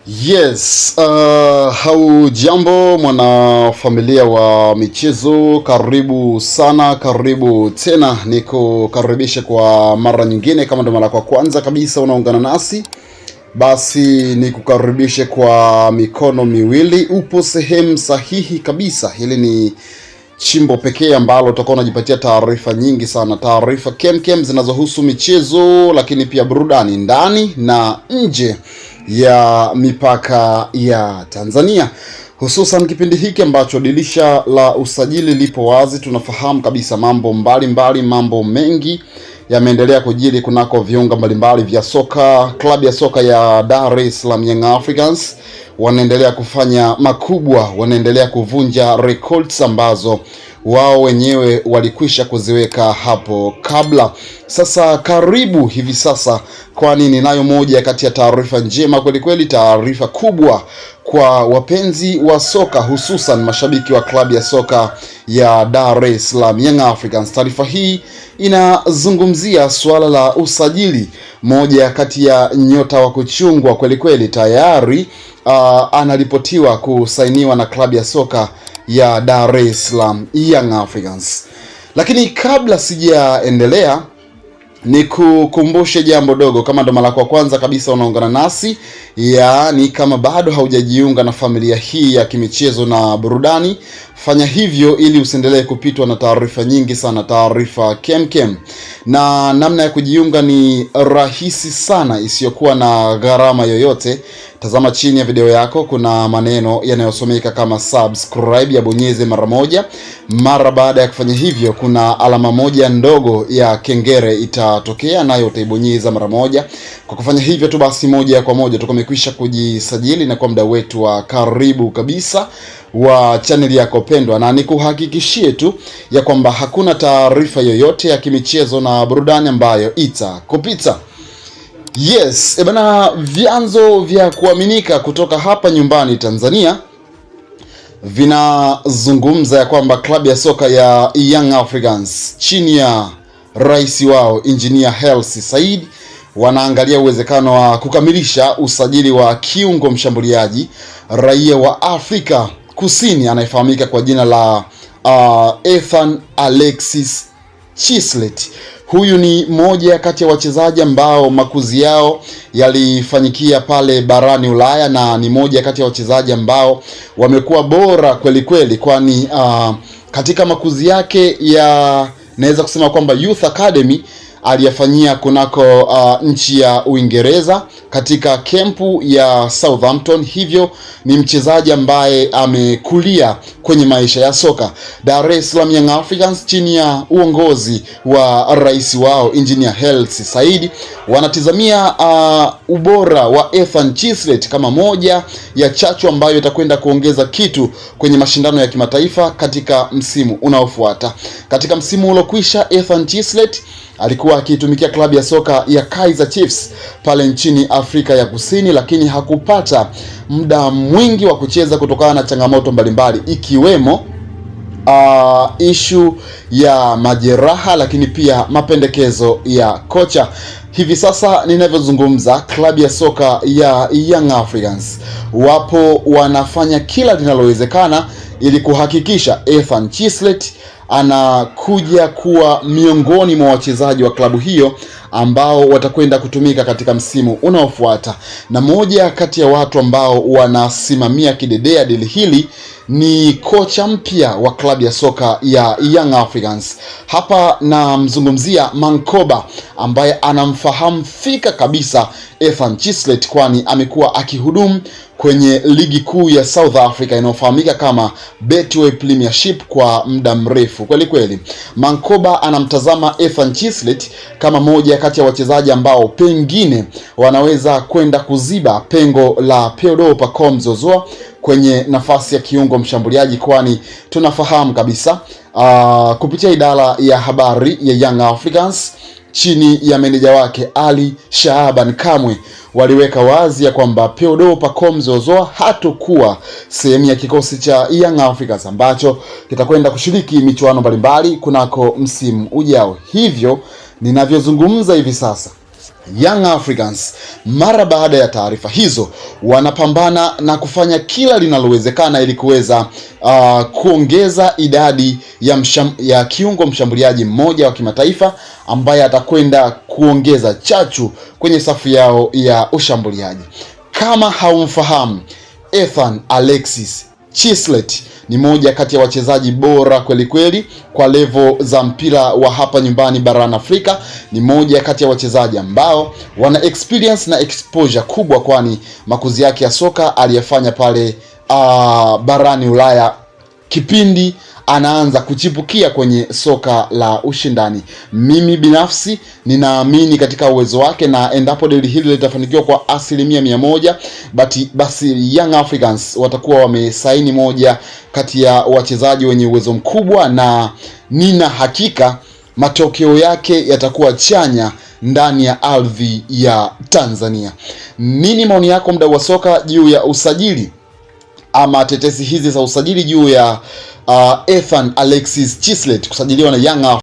Yes, haujambo mwana familia wa michezo, karibu sana, karibu tena, nikukaribisha kwa mara nyingine. Kama ndo mara kwa kwanza kabisa unaungana nasi, basi nikukaribishe kwa mikono miwili. Upo sehemu sahihi kabisa. Hili ni chimbo pekee ambalo utakuwa unajipatia taarifa nyingi sana, taarifa kemkem zinazohusu michezo, lakini pia burudani ndani na nje ya mipaka ya Tanzania, hususan kipindi hiki ambacho dirisha la usajili lipo wazi. Tunafahamu kabisa mambo mbalimbali, mambo mengi yameendelea kujiri kunako viunga mbalimbali vya soka. Klabu ya soka ya Dar es Salaam Young Africans wanaendelea kufanya makubwa, wanaendelea kuvunja records ambazo wao wenyewe walikwisha kuziweka hapo kabla. Sasa karibu hivi sasa, kwani ninayo moja kati ya taarifa njema kweli kweli, taarifa kubwa kwa wapenzi wa soka, hususan mashabiki wa klabu ya soka ya Dar es Salaam Young Africans. Taarifa hii inazungumzia suala la usajili moja kati ya nyota wa kuchungwa kweli kweli, tayari anaripotiwa kusainiwa na klabu ya soka ya Dar es Salaam Young Africans. Lakini kabla sijaendelea, nikukumbushe jambo dogo. Kama ndo mara kwa kwanza kabisa unaungana nasi, yaani kama bado haujajiunga na familia hii ya kimichezo na burudani, fanya hivyo ili usiendelee kupitwa na taarifa nyingi sana, taarifa kemkem. Na namna ya kujiunga ni rahisi sana, isiyokuwa na gharama yoyote. Tazama chini ya video yako, kuna maneno yanayosomeka kama subscribe, yabonyeze mara moja. Mara baada ya kufanya hivyo, kuna alama moja ndogo ya kengele itatokea, nayo utaibonyeza mara moja. Kwa kufanya hivyo tu basi, moja kwa moja tukomekwisha kujisajili na kwa muda wetu wa karibu kabisa wa channel yako pendwa, na nikuhakikishie tu ya kwamba hakuna taarifa yoyote ya kimichezo na burudani ambayo itakupita. Yes, bana, vyanzo vya kuaminika kutoka hapa nyumbani Tanzania vinazungumza ya kwamba klabu ya soka ya Young Africans chini ya rais wao Engineer Hersi Said wanaangalia uwezekano wa kukamilisha usajili wa kiungo mshambuliaji raia wa Afrika Kusini anayefahamika kwa jina la Ethan Alexis Chislet. Huyu ni moja kati ya wachezaji ambao makuzi yao yalifanyikia pale barani Ulaya, na ni moja kati ya wachezaji ambao wamekuwa bora kweli kweli, kwani katika makuzi yake ya, naweza kusema kwamba Youth Academy aliyafanyia kunako nchi ya Uingereza katika kempu ya Southampton. Hivyo ni mchezaji ambaye amekulia kwenye maisha ya soka. Dar es Salaam Young Africans chini ya uongozi wa rais wao Engineer Hersi Said wanatizamia ubora wa Ethan Chislet kama moja ya chachu ambayo itakwenda kuongeza kitu kwenye mashindano ya kimataifa katika msimu unaofuata. Katika msimu uliokwisha, Ethan Chislet alikuwa akitumikia klabu ya soka ya Kaizer Chiefs pale nchini Afrika ya Kusini, lakini hakupata muda mwingi wa kucheza kutokana na changamoto mbalimbali, ikiwemo issue ya majeraha, lakini pia mapendekezo ya kocha. Hivi sasa ninavyozungumza, klabu ya soka ya Young Africans wapo wanafanya kila linalowezekana ili kuhakikisha Ethan Chislet anakuja kuwa miongoni mwa wachezaji wa klabu hiyo ambao watakwenda kutumika katika msimu unaofuata. Na moja kati ya watu ambao wanasimamia kidedea dili hili ni kocha mpya wa klabu ya soka ya Young Africans. Hapa namzungumzia Mankoba, ambaye anamfahamu fika kabisa Ethan Chislet, kwani amekuwa akihudumu kwenye ligi kuu ya South Africa inayofahamika kama Betway Premiership kwa muda mrefu kweli kweli. Mankoba anamtazama Ethan Chislet kama moja kati ya wachezaji ambao pengine wanaweza kwenda kuziba pengo la Theodore Pacome Zouzoua kwenye nafasi ya kiungo mshambuliaji, kwani tunafahamu kabisa kupitia idara ya habari ya Young Africans chini ya meneja wake Ali Shahaban Kamwe waliweka wazi ya kwamba Theodore Pacome Zouzoua hatakuwa sehemu ya kikosi cha Young Africans ambacho kitakwenda kushiriki michuano mbalimbali kunako msimu ujao. Hivyo ninavyozungumza hivi sasa, Young Africans mara baada ya taarifa hizo wanapambana na kufanya kila linalowezekana ili kuweza kuongeza idadi ya kiungo mshambuliaji mmoja wa kimataifa ambaye atakwenda kuongeza chachu kwenye safu yao ya ushambuliaji. Kama haumfahamu, Ethan Alexis Chislet ni moja kati ya wachezaji bora kweli kweli kwa level za mpira wa hapa nyumbani barani Afrika. Ni moja kati ya wachezaji ambao wana experience na exposure kubwa, kwani makuzi yake ya soka aliyefanya pale barani Ulaya kipindi anaanza kuchipukia kwenye soka la ushindani. Mimi binafsi ninaamini katika uwezo wake, na endapo dili hili litafanikiwa kwa 100%, basi Young Africans watakuwa wamesaini moja kati ya wachezaji wenye uwezo mkubwa, na nina hakika matokeo yake yatakuwa chanya ndani ya ardhi ya Tanzania. Nini maoni yako mdau wa soka juu ya usajili ama tetesi hizi za usajili juu ya Ethan Alexis Chislet kusajiliwa na Young Africans?